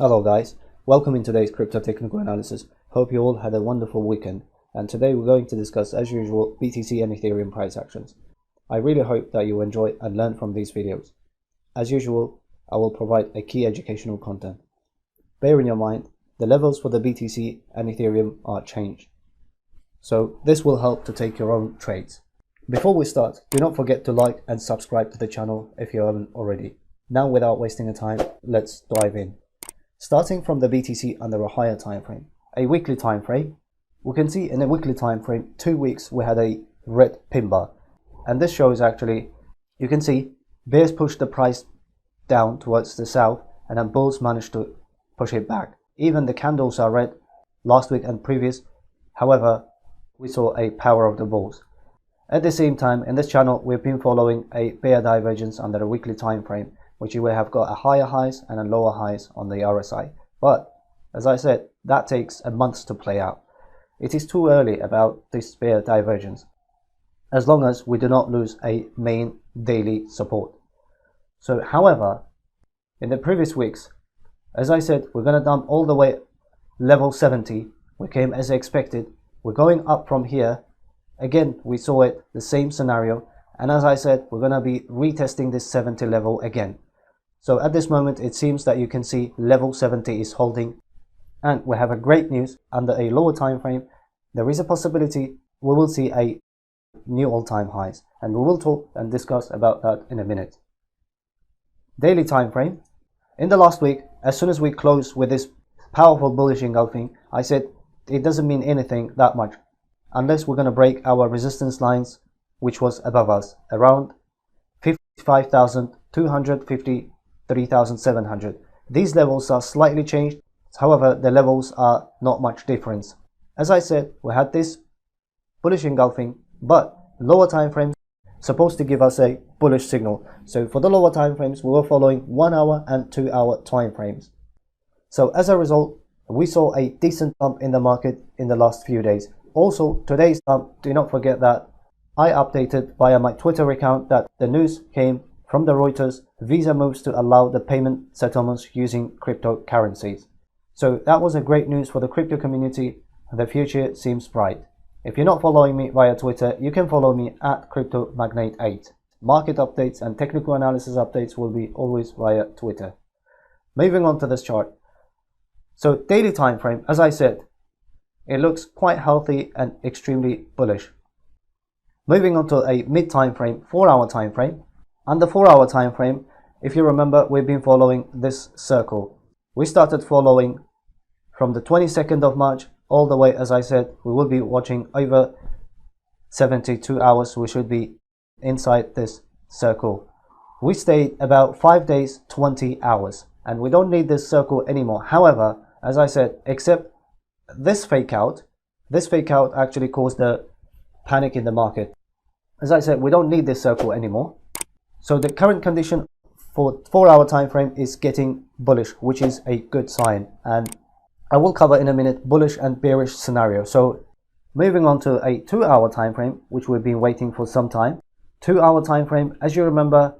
Hello guys, welcome in today's crypto technical analysis. Hope you all had a wonderful weekend, and today we're going to discuss, as usual, BTC and Ethereum price actions. I really hope that you enjoy and learn from these videos. As usual, I will provide a key educational content. Bear in your mind, the levels for the BTC and Ethereum are changed, so this will help to take your own trades. Before we start, do not forget to like and subscribe to the channel if you haven't already. Now, without wasting the time, let's dive in. Starting from the BTC under a higher time frame, a weekly time frame, we can see in a weekly time frame, 2 weeks we had a red pin bar, and this shows actually, you can see bears pushed the price down towards the south, and then bulls managed to push it back. Even the candles are red last week and previous. However, we saw a power of the bulls. At the same time, in this channel, we've been following a bear divergence under a weekly time frame, which you will have got a higher highs and a lower highs on the RSI. But as I said, that takes a month to play out. It is too early about this bear divergence, as long as we do not lose a main daily support. So, however, in the previous weeks, as I said, we're going to dump all the way level 70. We came as expected. We're going up from here. Again, we saw it, the same scenario. And as I said, we're going to be retesting this 70 level again. So at this moment, it seems that you can see level 70 is holding. And we have a great news under a lower time frame. There is a possibility we will see a new all-time highs. And we will talk and discuss about that in a minute. Daily time frame. In the last week, as soon as we close with this powerful bullish engulfing, I said it doesn't mean anything that much unless we're going to break our resistance lines, which was above us, around 55,200, 53,700. These levels are slightly changed. However, the levels are not much difference. As I said, we had this bullish engulfing, but lower time frames supposed to give us a bullish signal. So for the lower time frames, we were following 1 hour and 2 hour time frames. So as a result, we saw a decent pump in the market in the last few days. Also, today's pump, do not forget that I updated via my Twitter account that the news came from the Reuters. Visa moves to allow the payment settlements using cryptocurrencies. So that was a great news for the crypto community. The future seems bright. If you're not following me via Twitter, you can follow me at CryptoMagnate8. Market updates and technical analysis updates will be always via Twitter. Moving on to this chart. So daily time frame, as I said, it looks quite healthy and extremely bullish. Moving on to a mid time frame, 4 hour time frame. And the 4 hour time frame, if you remember, we've been following this circle. We started following from the 22nd of March all the way. As I said, we will be watching over 72 hours. We should be inside this circle. We stayed about 5 days, 20 hours, and we don't need this circle anymore. However, as I said, except this fake out actually caused the panic in the market. As I said, we don't need this circle anymore. So the current condition for 4 hour time frame is getting bullish, which is a good sign. And I will cover in a minute bullish and bearish scenario. So moving on to a 2 hour time frame, which we've been waiting for some time. 2 hour time frame, as you remember,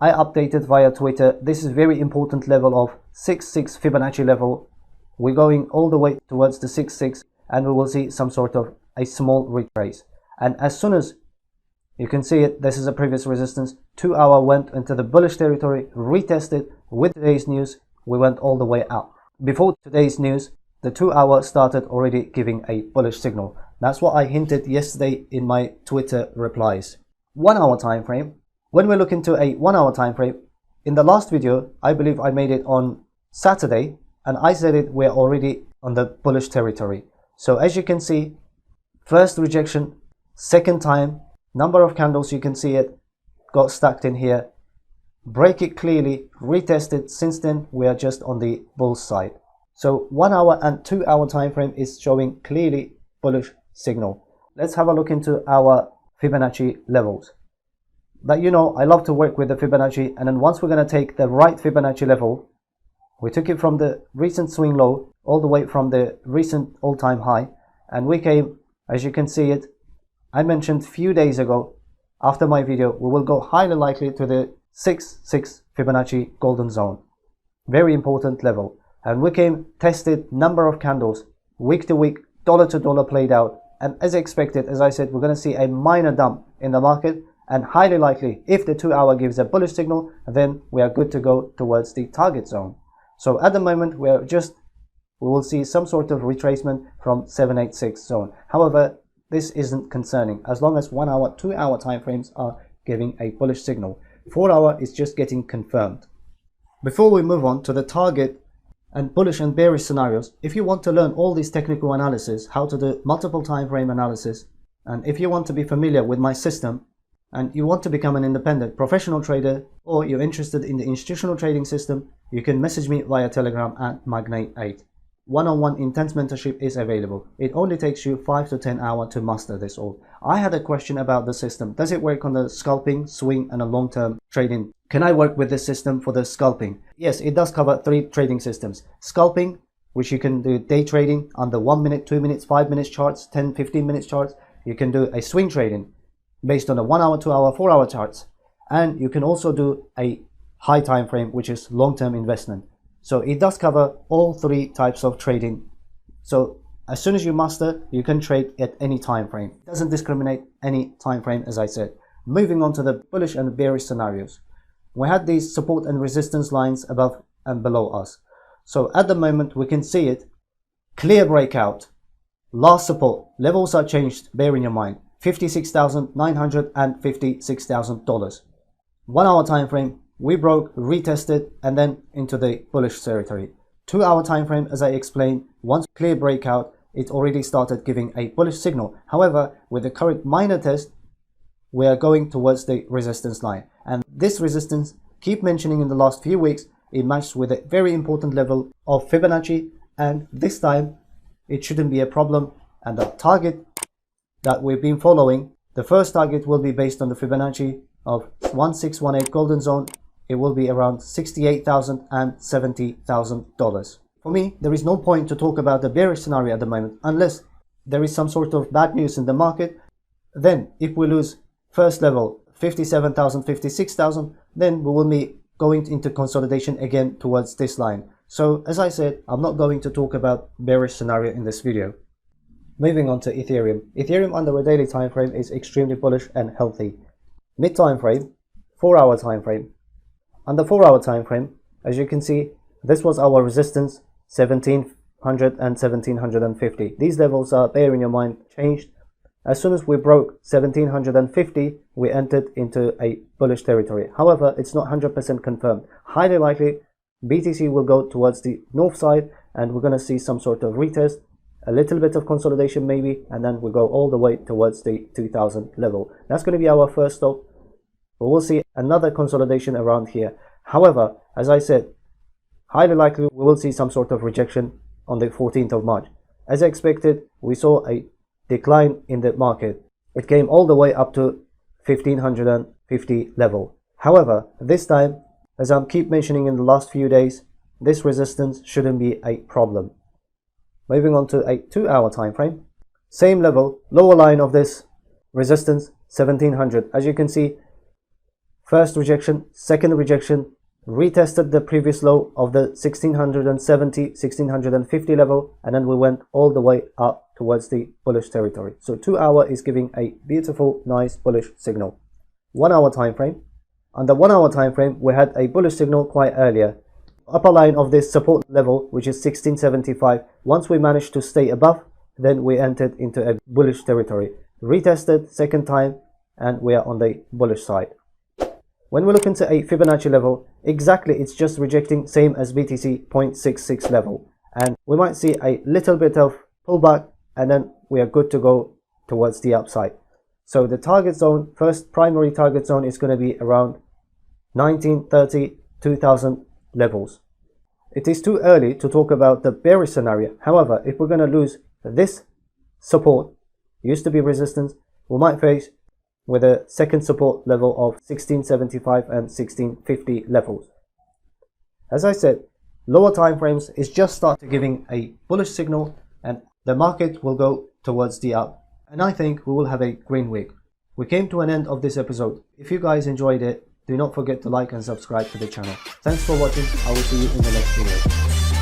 I updated via Twitter. This is very important level of 6.6 Fibonacci level. We're going all the way towards the 6.6, and we will see some sort of a small retrace. And as soon as you can see it, this is a previous resistance. 2 hour went into the bullish territory, retested. With today's news, we went all the way up. Before today's news, the 2 hour started already giving a bullish signal. That's what I hinted yesterday in my Twitter replies. 1 hour time frame. When we look into a 1 hour time frame, in the last video, I believe I made it on Saturday, and I said it, we're already on the bullish territory. So as you can see, first rejection, second time, number of candles, you can see it got stacked in here, break it clearly, retested. Since then we are just on the bull side. So 1 hour and 2 hour time frame is showing clearly bullish signal. Let's have a look into our Fibonacci levels. But you know, I love to work with the Fibonacci, and then once we're going to take the right Fibonacci level, we took it from the recent swing low all the way from the recent all-time high, and we came, as you can see it, I mentioned few days ago after my video, we will go highly likely to the 6.6 Fibonacci golden zone. Very important level. and we came, tested number of candles, week to week, dollar to dollar played out, and as expected, as I said, we're going to see a minor dump in the market, and highly likely if the 2 hour gives a bullish signal, then we are good to go towards the target zone. So at the moment we will see some sort of retracement from 786 zone. However, this isn't concerning as long as 1 hour, 2 hour time frames are giving a bullish signal. 4 hour is just getting confirmed. Before we move on to the target and bullish and bearish scenarios, if you want to learn all these technical analysis, how to do multiple time frame analysis, and if you want to be familiar with my system and you want to become an independent professional trader, or you're interested in the institutional trading system, you can message me via Telegram at Magnate8. One-on-one intense mentorship is available. It only takes you 5 to 10 hours to master this all. I had a question about the system. Does it work on the scalping, swing and a long-term trading? Can I work with this system for the scalping? Yes, it does cover 3 trading systems. Scalping, which you can do day trading under 1 minute, 2 minutes, 5 minutes charts, 10, 15 minutes charts. You can do a swing trading based on a 1 hour, 2 hour, 4 hour charts. And you can also do a high time frame, which is long-term investment. So it does cover all 3 types of trading. So as soon as you master, you can trade at any time frame. It doesn't discriminate any time frame, as I said. Moving on to the bullish and bearish scenarios. We had these support and resistance lines above and below us. So at the moment we can see it. Clear breakout. Last support. Levels are changed, bear in your mind. $56,900 and $56,000. 1 hour time frame. We broke, retested, and then into the bullish territory. 2 hour time frame, as I explained, once clear breakout, it already started giving a bullish signal. However, with the current minor test, we are going towards the resistance line. And this resistance, keep mentioning in the last few weeks, it matched with a very important level of Fibonacci, and this time it shouldn't be a problem. And the target that we've been following, the first target will be based on the Fibonacci of 1618 golden zone. It will be around $68,000 and $70,000. For me, there is no point to talk about the bearish scenario at the moment unless there is some sort of bad news in the market. Then if we lose first level 57,000, 56,000, then we will be going into consolidation again towards this line. So as I said, I'm not going to talk about bearish scenario in this video. Moving on to Ethereum. Ethereum under a daily time frame is extremely bullish and healthy. Mid time frame, 4 hour time frame. On the 4 hour time frame, as you can see, this was our resistance, 1700 and 1750. These levels are, bear in your mind, changed. As soon as we broke 1750, we entered into a bullish territory. However, it's not 100% confirmed. Highly likely, BTC will go towards the north side and we're going to see some sort of retest, a little bit of consolidation maybe, and then we'll go all the way towards the 2000 level. That's going to be our first stop. But we'll see another consolidation around here. However, as I said, highly likely we will see some sort of rejection on the 14th of March. As expected, we saw a decline in the market. It came all the way up to 1550 level. However, this time, as I keep mentioning in the last few days, this resistance shouldn't be a problem. Moving on to a 2 hour time frame. Same level, lower line of this resistance, 1700. As you can see, first rejection, second rejection, retested the previous low of the 1670, 1650 level, and then we went all the way up towards the bullish territory. So 2 hour is giving a beautiful, nice bullish signal. 1 hour time frame. On the 1 hour time frame, we had a bullish signal quite earlier. Upper line of this support level, which is 1675. Once we managed to stay above, then we entered into a bullish territory. Retested second time, and we are on the bullish side. When we look into a Fibonacci level, exactly it's just rejecting same as BTC 0.66 level. And we might see a little bit of pullback and then we are good to go towards the upside. So the target zone, first primary target zone is going to be around 1930, 2000 levels. It is too early to talk about the bearish scenario. However, if we're going to lose this support, used to be resistance, we might face with a second support level of 1675 and 1650 levels. As I said, lower time frames is just started giving a bullish signal and the market will go towards the up. And I think we will have a green week. We came to an end of this episode. If you guys enjoyed it, do not forget to like and subscribe to the channel. Thanks for watching. I will see you in the next video.